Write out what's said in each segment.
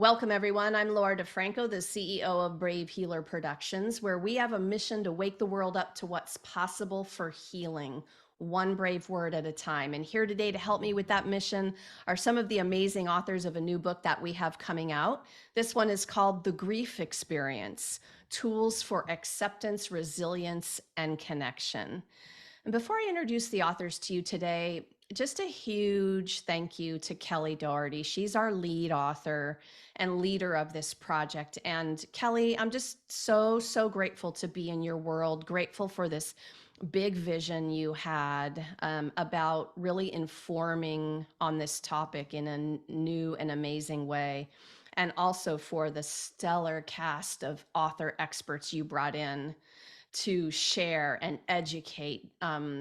Welcome, everyone. I'm Laura DeFranco, the CEO of Brave Healer Productions, where we have a mission to wake the world up to what's possible for healing, one brave word at a time. And here today to help me with that mission are some of the amazing authors of a new book that we have coming out. This one is called The Grief Experience: Tools for Acceptance, Resilience, and Connection. And before I introduce the authors to you today, just a huge thank you to Kelly Doherty. She's our lead author and leader of this project. And Kelly, I'm just so grateful to be in your world, grateful for this big vision you had about really informing on this topic in a new and amazing way. And also for the stellar cast of author experts you brought in to share and educate.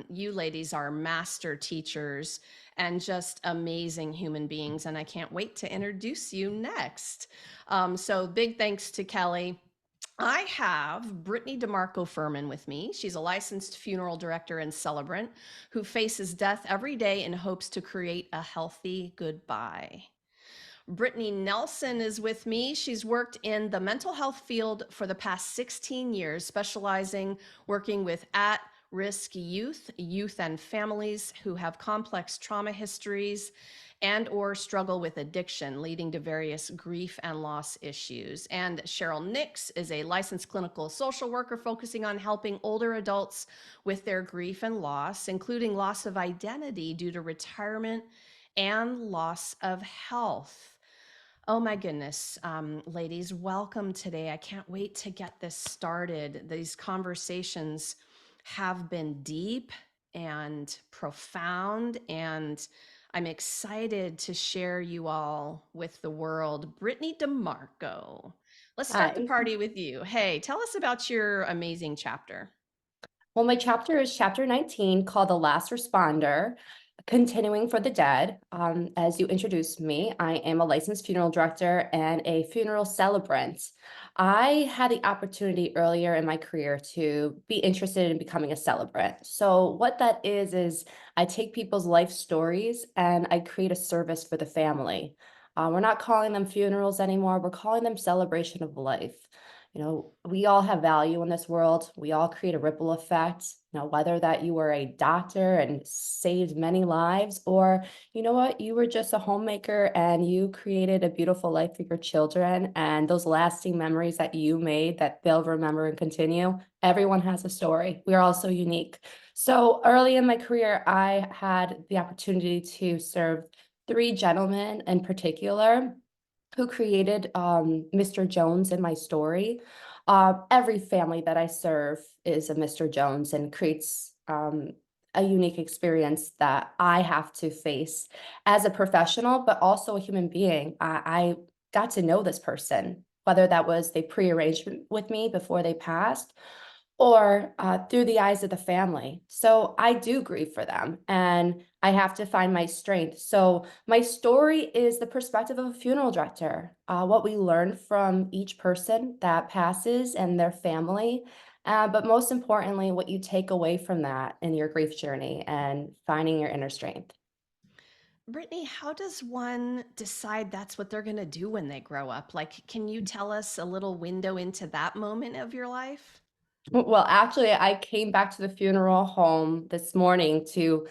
You ladies are master teachers and just amazing human beings. And I can't wait to introduce you next. So big thanks to Kelly. I have Brittany DeMarco Furman with me. She's a licensed funeral director and celebrant who faces death every day in hopes to create a healthy goodbye. Brittany Nelson is with me. She's worked in the mental health field for the past 16 years, specializing working with at-risk youth and families who have complex trauma histories and or struggle with addiction, leading to various grief and loss issues. And Cheryl Nix is a licensed clinical social worker focusing on helping older adults with their grief and loss, including loss of identity due to retirement and loss of health. Oh my goodness, ladies, welcome today. I can't wait to get this started. These conversations have been deep and profound, and I'm excited to share you all with the world. Brittany DeMarco, let's start the Hi. party with you. Hey, tell us about your amazing chapter. Well, my chapter is chapter 19 called The Last Responder, Continuing for the Dead. As you introduced me, I am a licensed funeral director and a funeral celebrant. I had the opportunity earlier in my career to be interested in becoming a celebrant. So, what that is I take people's life stories and I create a service for the family. We're not calling them funerals anymore, we're calling them celebration of life. We all have value in this world. We all create a ripple effect. Whether that you were a doctor and saved many lives, or you know what, you were just a homemaker and you created a beautiful life for your children, and those lasting memories that you made that they'll remember and continue. Everyone has a story. We are all so unique. So early in my career, I had the opportunity to serve three gentlemen in particular who created Mr. Jones in my story. Every family that I serve is a Mr. Jones and creates a unique experience that I have to face as a professional, but also a human being. I got to know this person, whether that was they prearranged with me before they passed, or through the eyes of the family. So I do grieve for them and I have to find my strength. So my story is the perspective of a funeral director, what we learn from each person that passes and their family. But most importantly, what you take away from that in your grief journey and finding your inner strength. Brittany, how does one decide that's what they're going to do when they grow up? Like, can you tell us a little window into that moment of your life? Well, actually, I came back to the funeral home this morning to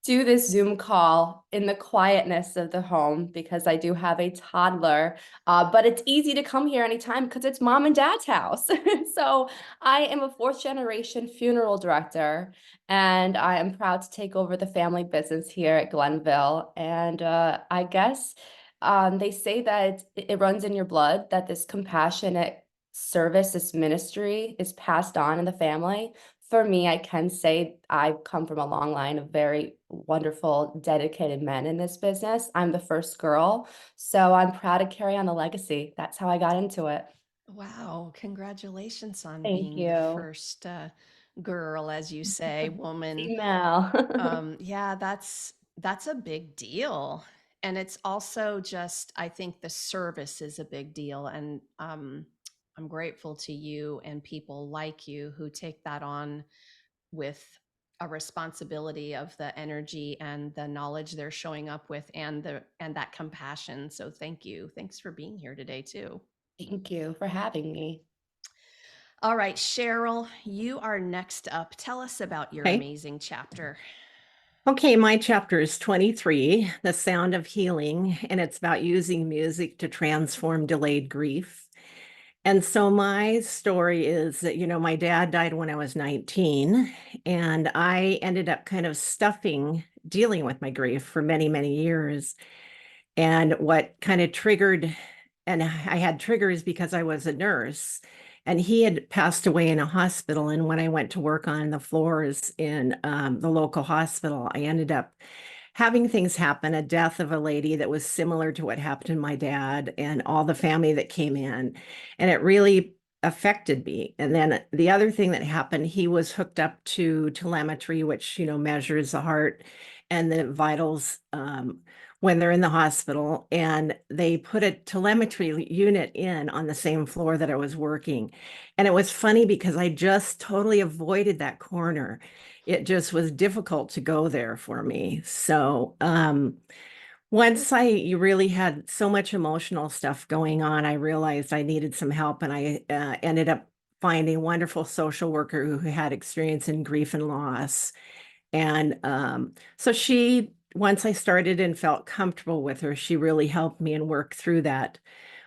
do this Zoom call in the quietness of the home because I do have a toddler. But it's easy to come here anytime because it's mom and dad's house. So I am a fourth generation funeral director, and I am proud to take over the family business here at Glenville. And I guess they say that it runs in your blood, that this compassionate service, this ministry is passed on in the family. For me, I can say I come from a long line of very wonderful, dedicated men in this business. I'm the first girl, so I'm proud to carry on the legacy. That's how I got into it. Wow, congratulations on Thank being the you. first girl, as you say, woman. Female. Yeah, that's a big deal. And it's also just, I think the service is a big deal. And I'm grateful to you and people like you who take that on with a responsibility of the energy and the knowledge they're showing up with, and that compassion. So thank you. Thanks for being here today too. Thank you for having me. All right, Cheryl, you are next up. Tell us about your Okay. amazing chapter. Okay, my chapter is 23, The Sound of Healing, and it's about using music to transform delayed grief. And so my story is that, my dad died when I was 19, and I ended up kind of dealing with my grief for many, many years. And what kind of triggered, and I had triggers because I was a nurse, and he had passed away in a hospital. And when I went to work on the floors in the local hospital, I ended up having things happen, a death of a lady that was similar to what happened to my dad and all the family that came in. And it really affected me. And then the other thing that happened, he was hooked up to telemetry, which, measures the heart and the vitals when they're in the hospital. And they put a telemetry unit in on the same floor that I was working. And it was funny because I just totally avoided that corner. It just was difficult to go there for me. So once I really had so much emotional stuff going on, I realized I needed some help, and I ended up finding a wonderful social worker who had experience in grief and loss. And so once I started and felt comfortable with her, she really helped me and work through that,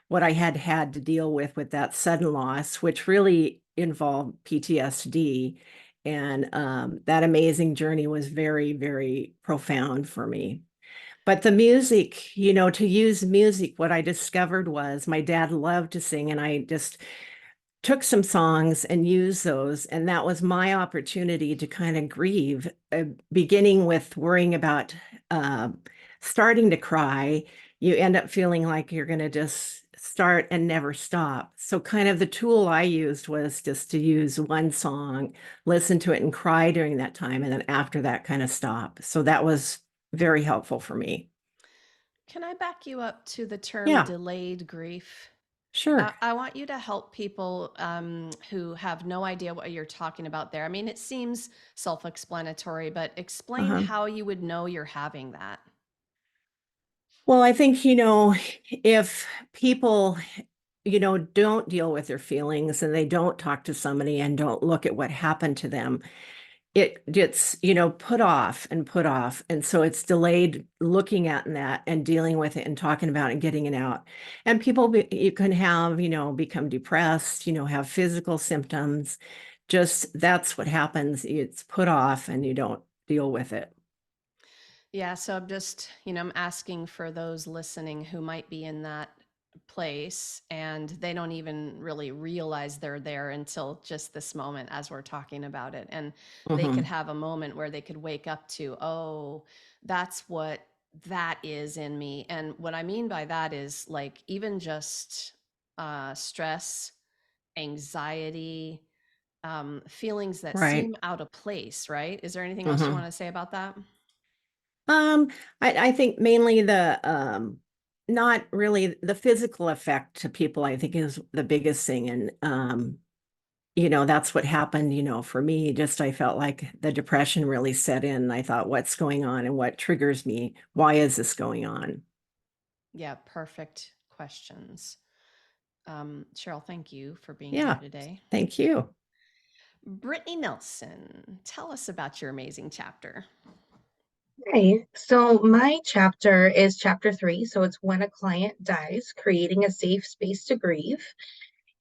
what I had to deal with that sudden loss, which really involved PTSD. And that amazing journey was very, very profound for me. But the music, to use music, what I discovered was my dad loved to sing, and I just took some songs and used those. And that was my opportunity to kind of grieve, beginning with worrying about uh, starting to cry. You end up feeling like you're going to just start and never stop. So, kind of the tool I used was just to use one song, listen to it, and cry during that time. And then after that, kind of stop. So, that was very helpful for me. Can I back you up to the term Yeah, delayed grief? sure. I want you to help people who have no idea what you're talking about there. I mean, it seems self explanatory, but explain Uh-huh. how you would know you're having that. Well, I think, if people, don't deal with their feelings and they don't talk to somebody and don't look at what happened to them, it gets, put off and put off. And so it's delayed looking at that and dealing with it and talking about it and getting it out. And you can have, become depressed, have physical symptoms. Just that's what happens. It's put off and you don't deal with it. Yeah, so I'm just, I'm asking for those listening who might be in that place and they don't even really realize they're there until just this moment as we're talking about it. And they could Hmm. have a moment where they could wake up to, oh, that's what that is in me. And what I mean by that is like even just stress, anxiety, feelings that Right. seem out of place, right? Is there anything else you want Hmm. to say about that? Um, I think mainly not really the physical effect to people, I think is the biggest thing. And, that's what happened, for me. Just I felt like the depression really set in. I thought, what's going on and what triggers me? Why is this going on? Yeah, perfect questions. Cheryl, thank you for being here Yeah, today. thank you. Brittany Nelson, tell us about your amazing chapter. Hi. So my chapter is chapter 3. So it's when a client dies, creating a safe space to grieve.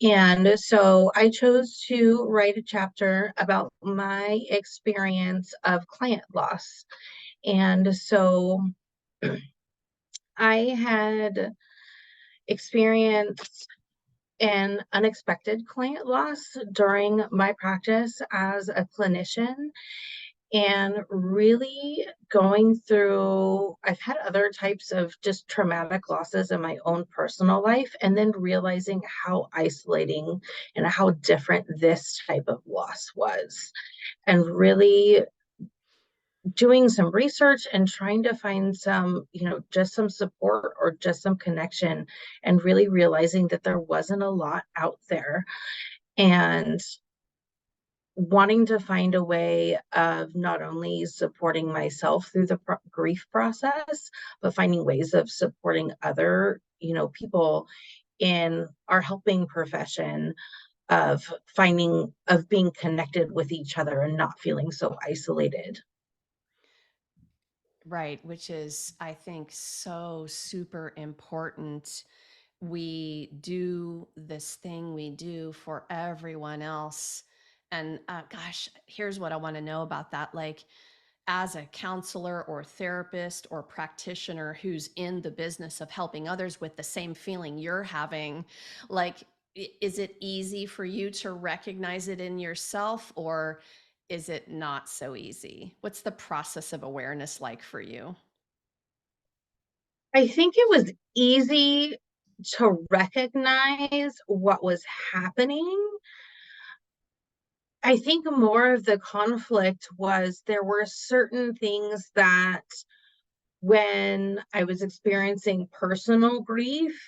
And so I chose to write a chapter about my experience of client loss. And so I had experienced an unexpected client loss during my practice as a clinician, and really going through, I've had other types of just traumatic losses in my own personal life, and then realizing how isolating and how different this type of loss was, and really doing some research and trying to find some, just some support or just some connection, and really realizing that there wasn't a lot out there. And wanting to find a way of not only supporting myself through the grief process, but finding ways of supporting other, people in our helping profession, of being connected with each other and not feeling so isolated. Right, which is, I think, so super important. We do this thing we do for everyone else. And gosh, here's what I want to know about that. Like, as a counselor or therapist or practitioner who's in the business of helping others with the same feeling you're having, like, is it easy for you to recognize it in yourself, or is it not so easy? What's the process of awareness like for you? I think it was easy to recognize what was happening. I think more of the conflict was there were certain things that when I was experiencing personal grief,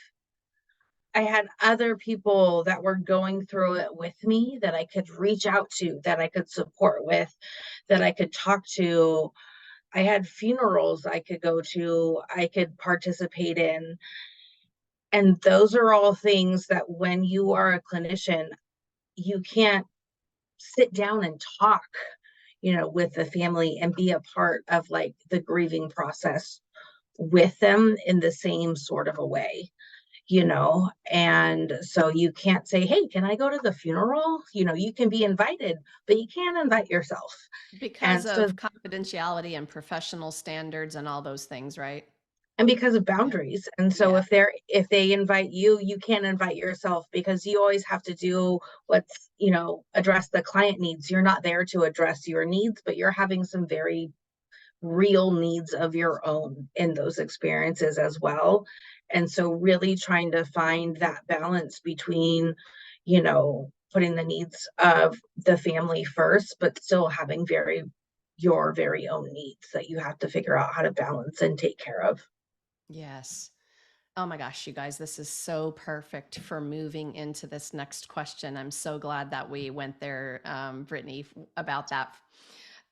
I had other people that were going through it with me that I could reach out to, that I could support with, that I could talk to. I had funerals I could go to, I could participate in. And those are all things that when you are a clinician, you can't sit down and talk, with the family and be a part of like the grieving process with them in the same sort of a way. And so you can't say, hey, can I go to the funeral? You can be invited, but you can't invite yourself. Because And so, of confidentiality and professional standards and all those things, right? and because of Yeah. boundaries. And so Yeah. if they invite you, you can't invite yourself, because you always have to do what's, address the client needs. You're not there to address your needs, but you're having some very real needs of your own in those experiences as well. And so really trying to find that balance between, putting the needs of the family first, but still having your very own needs that you have to figure out how to balance and take care of. Yes. Oh my gosh, you guys, this is so perfect for moving into this next question. I'm so glad that we went there, Brittany, about that.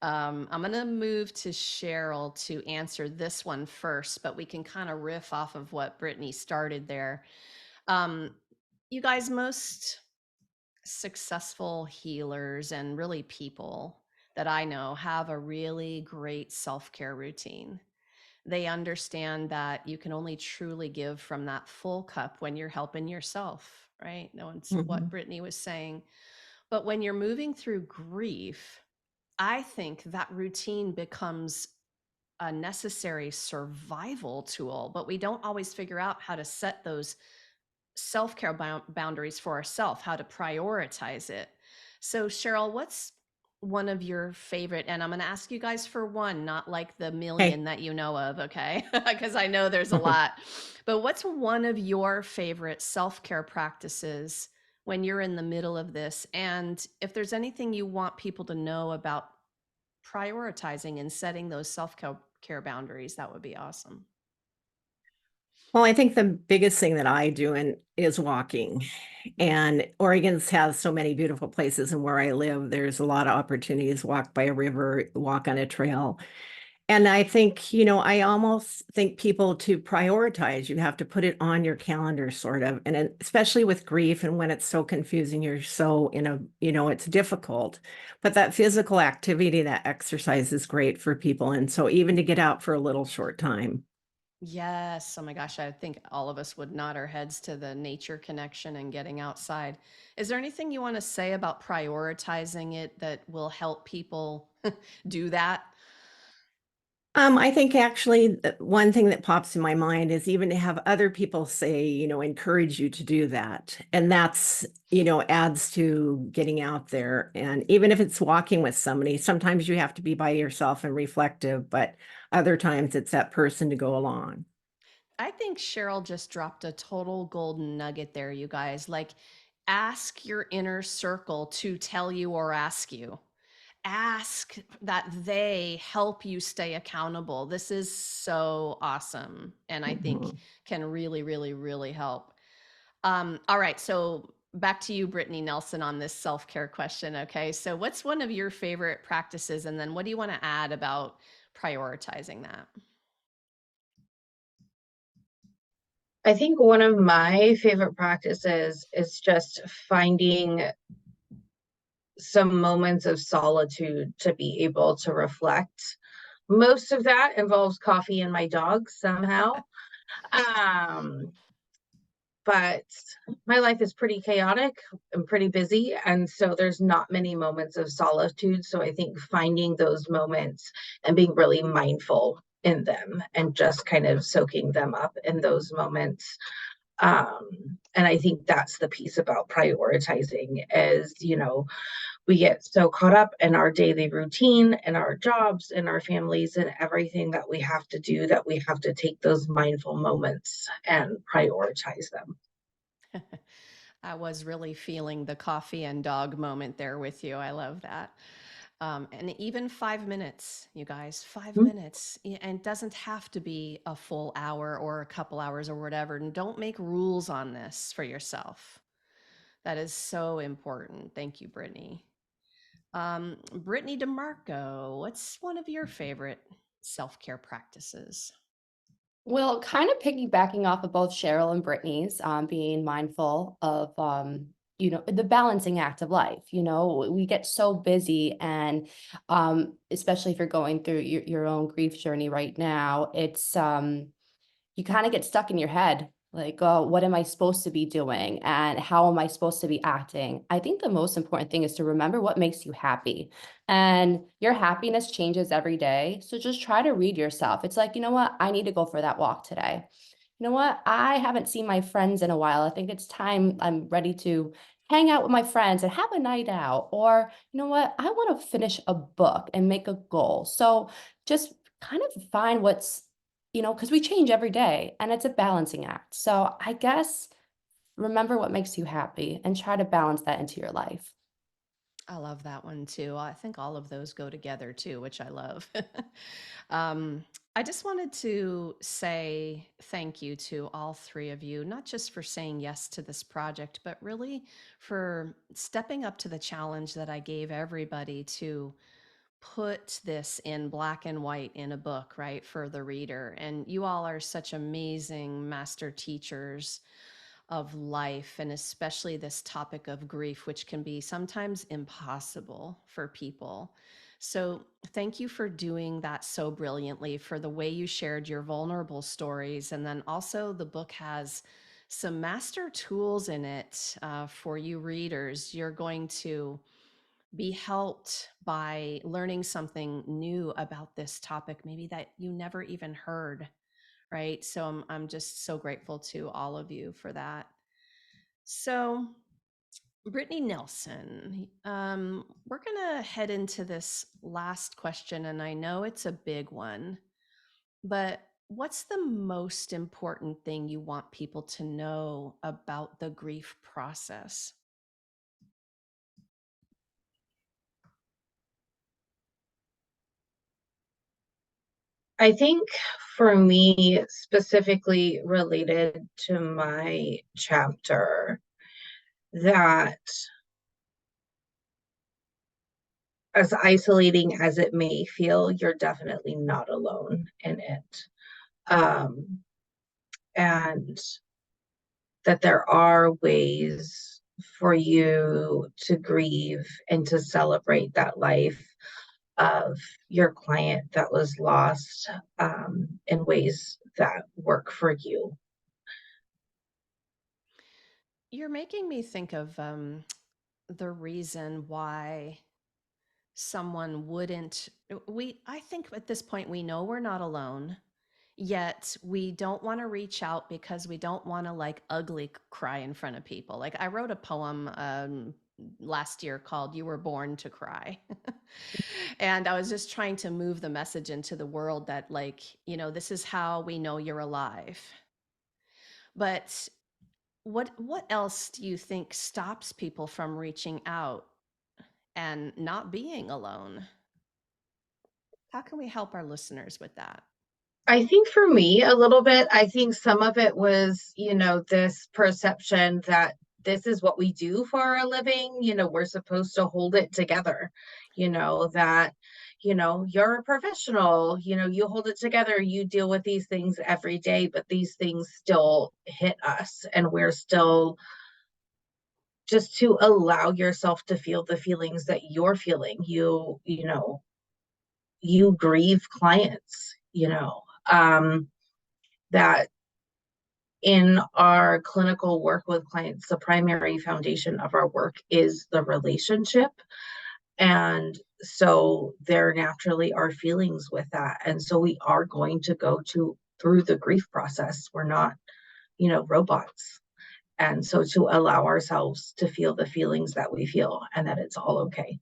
I'm going to move to Cheryl to answer this one first, but we can kind of riff off of what Brittany started there. Um, you guys, most successful healers and really people that I know have a really great self care routine. They understand that you can only truly give from that full cup when you're helping yourself, right? No, it's what Mhm. Brittany was saying. But when you're moving through grief, I think that routine becomes a necessary survival tool, but we don't always figure out how to set those self-care boundaries for ourselves, how to prioritize it. So Cheryl, what's one of your favorite, and I'm going to ask you guys for one, not like the Hey. million that you know of, okay? Because I know there's a lot. But what's one of your favorite self-care practices when you're in the middle of this? And if there's anything you want people to know about prioritizing and setting those self-care boundaries, that would be awesome. Well, I think the biggest thing that I do is walking. And Oregon's has so many beautiful places, and where I live, there's a lot of opportunities, walk by a river, walk on a trail. And I think, I almost think people to prioritize, you have to put it on your calendar sort of. And especially with grief and when it's so confusing, you're so it's difficult. But that physical activity, that exercise is great for people. And so even to get out for a little short time. Yes. Oh my gosh. I think all of us would nod our heads to the nature connection and getting outside. Is there anything you want to say about prioritizing it that will help people do that? I think actually one thing that pops in my mind is even to have other people say, encourage you to do that. And that's, adds to getting out there. And even if it's walking with somebody, sometimes you have to be by yourself and reflective, but other times it's that person to go along. I think Cheryl just dropped a total golden nugget there, you guys. Like, ask your inner circle to tell you or ask you. Ask that they help you stay accountable. This is so awesome. And I think Mhm. can really, really, really help. All right. So back to you, Brittany Nelson, on this self-care question. Okay, so what's one of your favorite practices, and then what do you want to add about prioritizing that? I think one of my favorite practices is just finding some moments of solitude to be able to reflect. Most of that involves coffee and my dog somehow. But my life is pretty chaotic and pretty busy, and so there's not many moments of solitude. So I think finding those moments and being really mindful in them and just kind of soaking them up in those moments. And I think that's the piece about prioritizing is, we get so caught up in our daily routine and our jobs and our families and everything that we have to do that we have to take those mindful moments and prioritize them. I was really feeling the coffee and dog moment there with you. I love that. And even 5 minutes, you guys, 5 minutes. And it doesn't have to be a full hour or a couple hours or whatever. And don't make rules on this for yourself. That is so important. Thank you, Brittany. Brittany DeMarco, what's one of your favorite self-care practices? Well, kind of piggybacking off of both Cheryl and Brittany's, being mindful of, the balancing act of life. We get so busy, and especially if you're going through your own grief journey right now, it's you kind of get stuck in your head. Like, oh, what am I supposed to be doing? And how am I supposed to be acting? I think the most important thing is to remember what makes you happy. And your happiness changes every day. So just try to read yourself. It's like, you know what? I need to go for that walk today. You know what? I haven't seen my friends in a while. I think it's time I'm ready to hang out with my friends and have a night out. Or, you know what? I want to finish a book and make a goal. So just kind of find what's, because we change every day and it's a balancing act. So I guess remember what makes you happy and try to balance that into your life. I love that one too. I think all of those go together too, which I love. um, I just wanted to say thank you to all three of you, not just for saying yes to this project, but really for stepping up to the challenge that I gave everybody to put this in black and white in a book, right, for the reader. And you all are such amazing master teachers of life, and especially this topic of grief, which can be sometimes impossible for people. So, thank you for doing that so brilliantly, for the way you shared your vulnerable stories. And then also, the book has some master tools in it for you readers. You're going to be helped by learning something new about this topic, maybe that you never even heard, right? So I'm just so grateful to all of you for that. So, Brittany Nelson, we're going to head into this last question, and I know it's a big one, but what's the most important thing you want people to know about the grief process? I think for me, specifically related to my chapter, that as isolating as it may feel, you're definitely not alone in it. And that there are ways for you to grieve and to celebrate that life of your client that was lost in ways that work for you. You're making me think of the reason why someone wouldn't I think at this point we know we're not alone, yet we don't want to reach out because we don't want to like ugly cry in front of people. Like I wrote a poem last year called You Were Born to Cry. And I was just trying to move the message into the world that like, this is how we know you're alive. But what else do you think stops people from reaching out and not being alone? How can we help our listeners with that? I think for me, a little bit, I think some of it was, this perception that this is what we do for a living. We're supposed to hold it together, that, you're a professional, you hold it together, you deal with these things every day, but these things still hit us, and we're still just to allow yourself to feel the feelings that you're feeling. You grieve clients, that in our clinical work with clients, the primary foundation of our work is the relationship. And so there naturally are feelings with that. And so we are going to go through the grief process. We're not, robots. And so to allow ourselves to feel the feelings that we feel, and that it's all okay.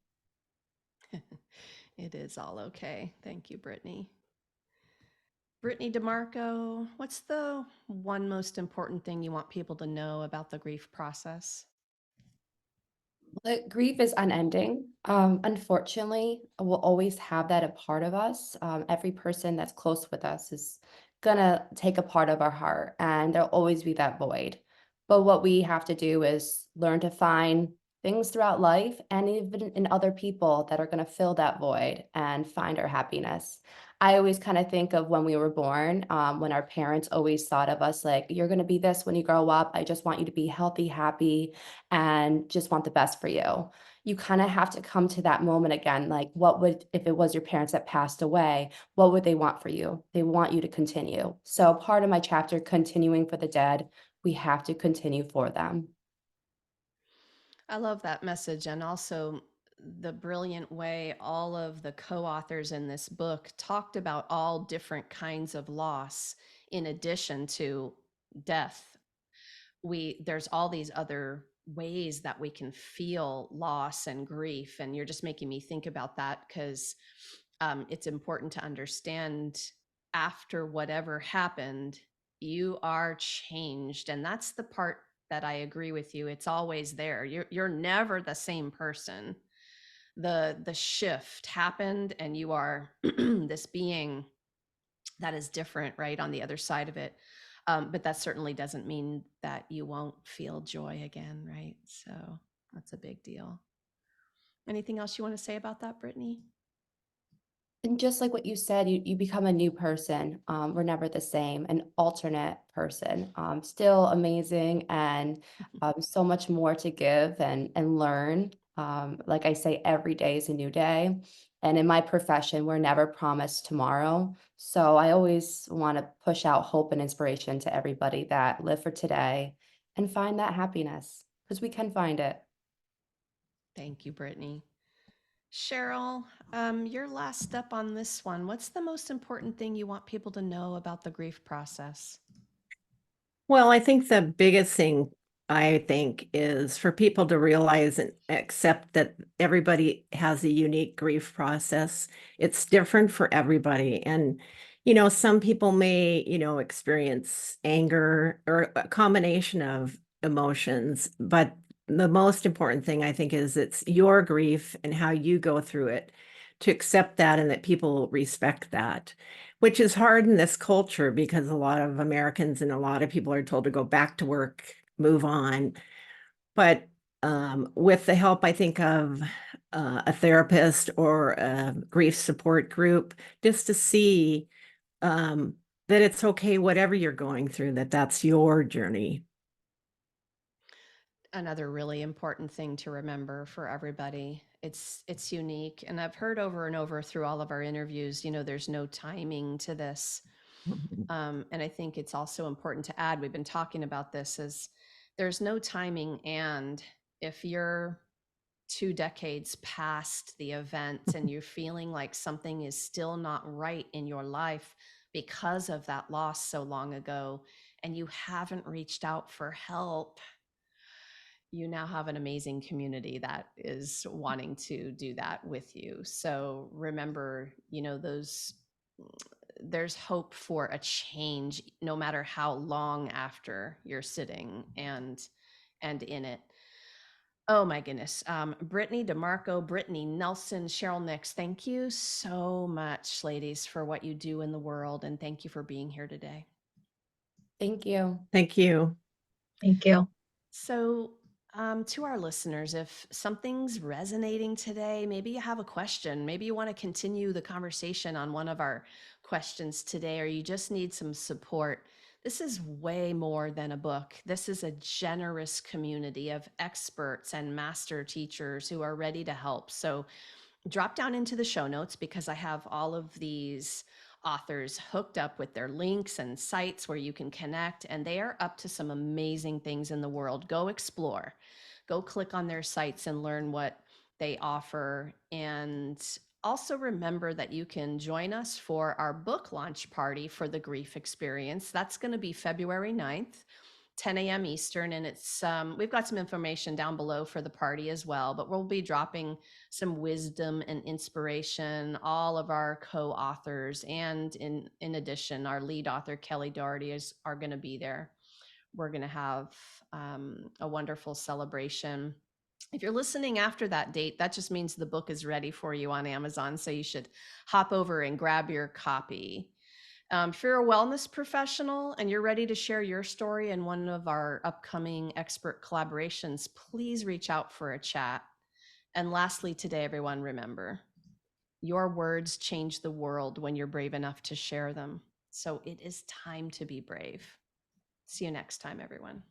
It is all okay. Thank you, Brittany. Brittany DeMarco, what's the one most important thing you want people to know about the grief process? Grief is unending. Unfortunately, we'll always have that a part of us. Every person that's close with us is gonna take a part of our heart, and there'll always be that void. But what we have to do is learn to find things throughout life and even in other people that are gonna fill that void and find our happiness. I always kind of think of when we were born, when our parents always thought of us like, you're gonna be this when you grow up. I just want you to be healthy, happy, and just want the best for you. You kind of have to come to that moment again. Like, what would, if it was your parents that passed away, what would they want for you? They want you to continue. So, part of my chapter, Continuing for the Dead, we have to continue for them. I love that message, and also the brilliant way all of the co-authors in this book talked about all different kinds of loss in addition to death. There's all these other ways that we can feel loss and grief, and you're just making me think about that because it's important to understand after whatever happened, you are changed, and that's the part that I agree with you. It's always there. You're never the same person. The shift happened, and you are this being that is different, right, on the other side of it. But that certainly doesn't mean that you won't feel joy again, right? So that's a big deal. Anything else you want to say about that, Brittany? And just like what you said, you become a new person. We're never the same, an alternate person. Still amazing, and so much more to give and learn. Like I say, every day is a new day. And in my profession, we're never promised tomorrow. So I always want to push out hope and inspiration to everybody that live for today and find that happiness, because we can find it. Thank you, Brittany. Cheryl, your last step on this one. What's the most important thing you want people to know about the grief process? Well, I think the biggest thing is for people to realize and accept that everybody has a unique grief process. It's different for everybody. And, some people may, experience anger or a combination of emotions, but the most important thing I think is it's your grief and how you go through it, to accept that and that people respect that, which is hard in this culture because a lot of Americans and a lot of people are told to go back to work, move on. But with the help, I think, of a therapist or a grief support group, just to see that it's okay, whatever you're going through, that's your journey. Another really important thing to remember for everybody. It's unique, and I've heard over and over through all of our interviews, there's no timing to this. And I think it's also important to add, we've been talking about this, is there's no timing. And if you're 2 decades past the event and you're feeling like something is still not right in your life because of that loss so long ago, and you haven't reached out for help, you now have an amazing community that is wanting to do that with you. So remember, there's hope for a change no matter how long after you're sitting and in it. Oh my goodness. Brittany DeMarco, Brittany Nelson, Cheryl Nix, thank you so much, ladies, for what you do in the world, and thank you for being here today. Thank you. Thank you. Thank you. So To our listeners, if something's resonating today, maybe you have a question, maybe you want to continue the conversation on one of our questions today, or you just need some support. This is way more than a book. This is a generous community of experts and master teachers who are ready to help. So drop down into the show notes because I have all of these authors hooked up with their links and sites where you can connect, and they are up to some amazing things in the world. Go explore, go click on their sites and learn what they offer. And also remember that you can join us for our book launch party for the grief experience. That's going to be February 9th. 10 a.m. Eastern, and it's we've got some information down below for the party as well, but we'll be dropping some wisdom and inspiration. All of our co-authors, and in addition, our lead author Kelly Doherty are going to be there. We're going to have a wonderful celebration. If you're listening after that date, that just means the book is ready for you on Amazon, so you should hop over and grab your copy. If you're a wellness professional and you're ready to share your story in one of our upcoming expert collaborations, please reach out for a chat. And lastly, today, everyone, remember, your words change the world when you're brave enough to share them. So it is time to be brave. See you next time, everyone.